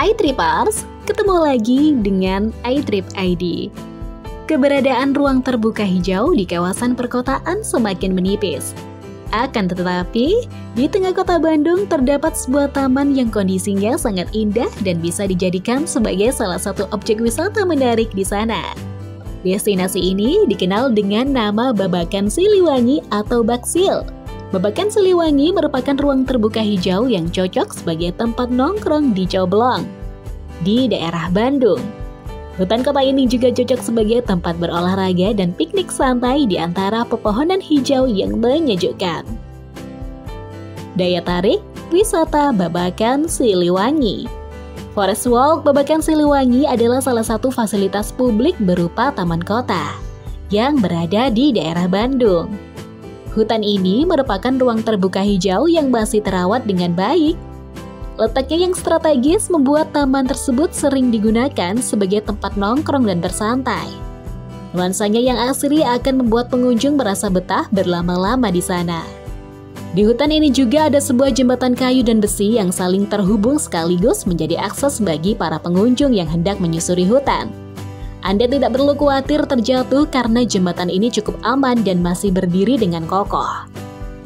iTripers, ketemu lagi dengan iTrip ID. Keberadaan ruang terbuka hijau di kawasan perkotaan semakin menipis. Akan tetapi, di tengah kota Bandung terdapat sebuah taman yang kondisinya sangat indah dan bisa dijadikan sebagai salah satu objek wisata menarik di sana. Destinasi ini dikenal dengan nama Babakan Siliwangi atau Baksil. Babakan Siliwangi merupakan ruang terbuka hijau yang cocok sebagai tempat nongkrong di Coblong, di daerah Bandung. Hutan kota ini juga cocok sebagai tempat berolahraga dan piknik santai di antara pepohonan hijau yang menyejukkan. Daya tarik wisata Babakan Siliwangi. Forest Walk Babakan Siliwangi adalah salah satu fasilitas publik berupa taman kota yang berada di daerah Bandung. Hutan ini merupakan ruang terbuka hijau yang masih terawat dengan baik. Letaknya yang strategis membuat taman tersebut sering digunakan sebagai tempat nongkrong dan bersantai. Nuansanya yang asri akan membuat pengunjung merasa betah berlama-lama di sana. Di hutan ini juga ada sebuah jembatan kayu dan besi yang saling terhubung sekaligus menjadi akses bagi para pengunjung yang hendak menyusuri hutan. Anda tidak perlu khawatir terjatuh karena jembatan ini cukup aman dan masih berdiri dengan kokoh.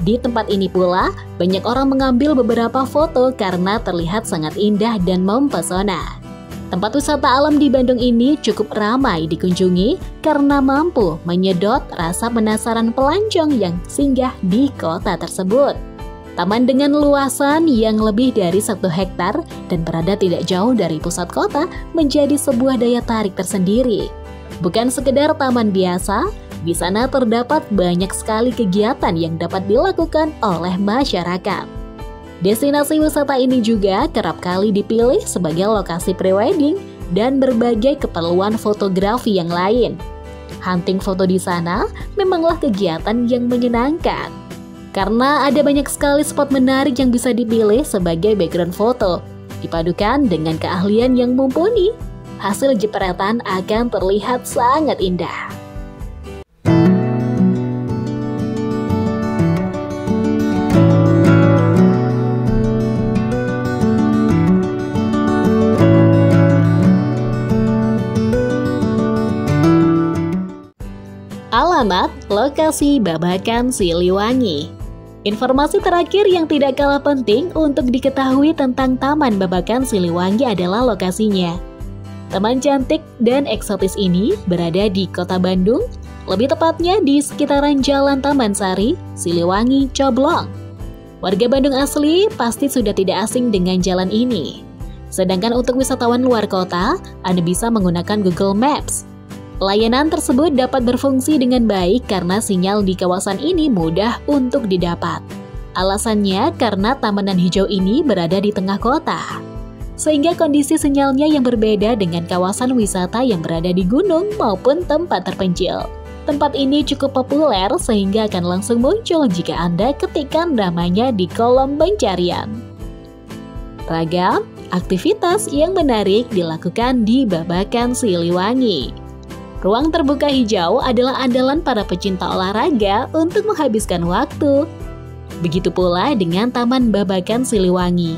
Di tempat ini pula, banyak orang mengambil beberapa foto karena terlihat sangat indah dan mempesona. Tempat wisata alam di Bandung ini cukup ramai dikunjungi karena mampu menyedot rasa penasaran pelancong yang singgah di kota tersebut. Taman dengan luasan yang lebih dari 1 hektar dan berada tidak jauh dari pusat kota menjadi sebuah daya tarik tersendiri. Bukan sekedar taman biasa, di sana terdapat banyak sekali kegiatan yang dapat dilakukan oleh masyarakat. Destinasi wisata ini juga kerap kali dipilih sebagai lokasi prewedding dan berbagai keperluan fotografi yang lain. Hunting foto di sana memanglah kegiatan yang menyenangkan. Karena ada banyak sekali spot menarik yang bisa dipilih sebagai background foto, dipadukan dengan keahlian yang mumpuni, hasil jepretan akan terlihat sangat indah. Alamat lokasi Babakan Siliwangi. Informasi terakhir yang tidak kalah penting untuk diketahui tentang Taman Babakan Siliwangi adalah lokasinya. Taman cantik dan eksotis ini berada di kota Bandung, lebih tepatnya di sekitaran Jalan Taman Sari, Siliwangi, Coblong. Warga Bandung asli pasti sudah tidak asing dengan jalan ini. Sedangkan untuk wisatawan luar kota, Anda bisa menggunakan Google Maps. Layanan tersebut dapat berfungsi dengan baik karena sinyal di kawasan ini mudah untuk didapat. Alasannya karena tamanan hijau ini berada di tengah kota, sehingga kondisi sinyalnya yang berbeda dengan kawasan wisata yang berada di gunung maupun tempat terpencil. Tempat ini cukup populer sehingga akan langsung muncul jika Anda ketikkan namanya di kolom pencarian. Ragam aktivitas yang menarik dilakukan di Babakan Siliwangi. Ruang terbuka hijau adalah andalan para pecinta olahraga untuk menghabiskan waktu. Begitu pula dengan Taman Babakan Siliwangi.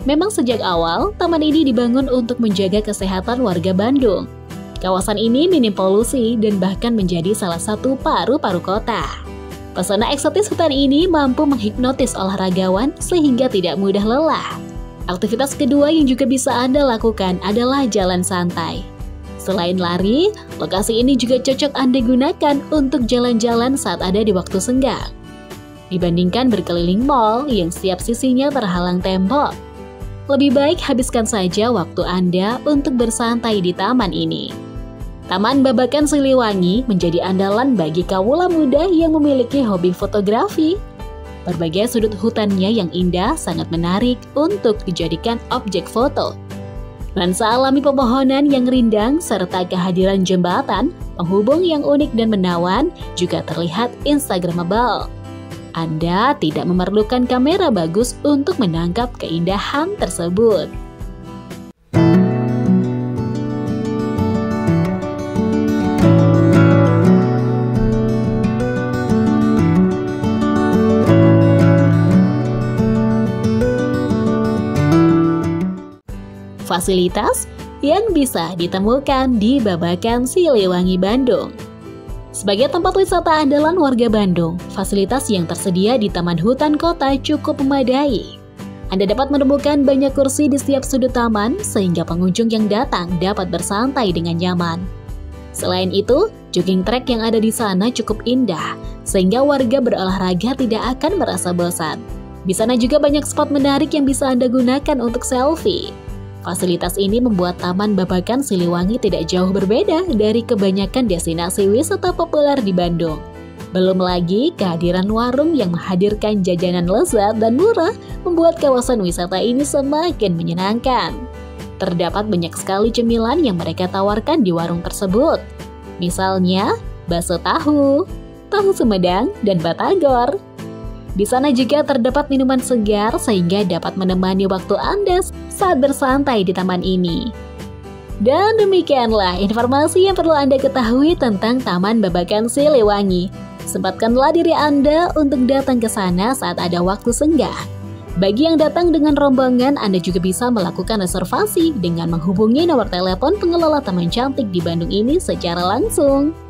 Memang sejak awal, taman ini dibangun untuk menjaga kesehatan warga Bandung. Kawasan ini minim polusi dan bahkan menjadi salah satu paru-paru kota. Pesona eksotis hutan ini mampu menghipnotis olahragawan sehingga tidak mudah lelah. Aktivitas kedua yang juga bisa Anda lakukan adalah jalan santai. Selain lari, lokasi ini juga cocok Anda gunakan untuk jalan-jalan saat ada di waktu senggang. Dibandingkan berkeliling mall yang setiap sisinya terhalang tembok, lebih baik habiskan saja waktu Anda untuk bersantai di taman ini. Taman Babakan Siliwangi menjadi andalan bagi kawula muda yang memiliki hobi fotografi. Berbagai sudut hutannya yang indah sangat menarik untuk dijadikan objek foto. Nuansa alami pepohonan yang rindang serta kehadiran jembatan penghubung yang unik dan menawan juga terlihat instagramable. Anda tidak memerlukan kamera bagus untuk menangkap keindahan tersebut. fasilitas yang bisa ditemukan di Babakan Siliwangi, Bandung. Sebagai tempat wisata andalan warga Bandung, fasilitas yang tersedia di Taman Hutan Kota cukup memadai. Anda dapat menemukan banyak kursi di setiap sudut taman sehingga pengunjung yang datang dapat bersantai dengan nyaman. Selain itu, jogging track yang ada di sana cukup indah sehingga warga berolahraga tidak akan merasa bosan. Di sana juga banyak spot menarik yang bisa Anda gunakan untuk selfie. Fasilitas ini membuat Taman Babakan Siliwangi tidak jauh berbeda dari kebanyakan destinasi wisata populer di Bandung. Belum lagi kehadiran warung yang menghadirkan jajanan lezat dan murah membuat kawasan wisata ini semakin menyenangkan. Terdapat banyak sekali cemilan yang mereka tawarkan di warung tersebut. Misalnya, bakso tahu, tahu Sumedang, dan batagor. Di sana juga terdapat minuman segar sehingga dapat menemani waktu Anda saat bersantai di taman ini. Dan demikianlah informasi yang perlu Anda ketahui tentang Taman Babakan Siliwangi. Sempatkanlah diri Anda untuk datang ke sana saat ada waktu senggang. Bagi yang datang dengan rombongan, Anda juga bisa melakukan reservasi dengan menghubungi nomor telepon pengelola Taman Cantik di Bandung ini secara langsung.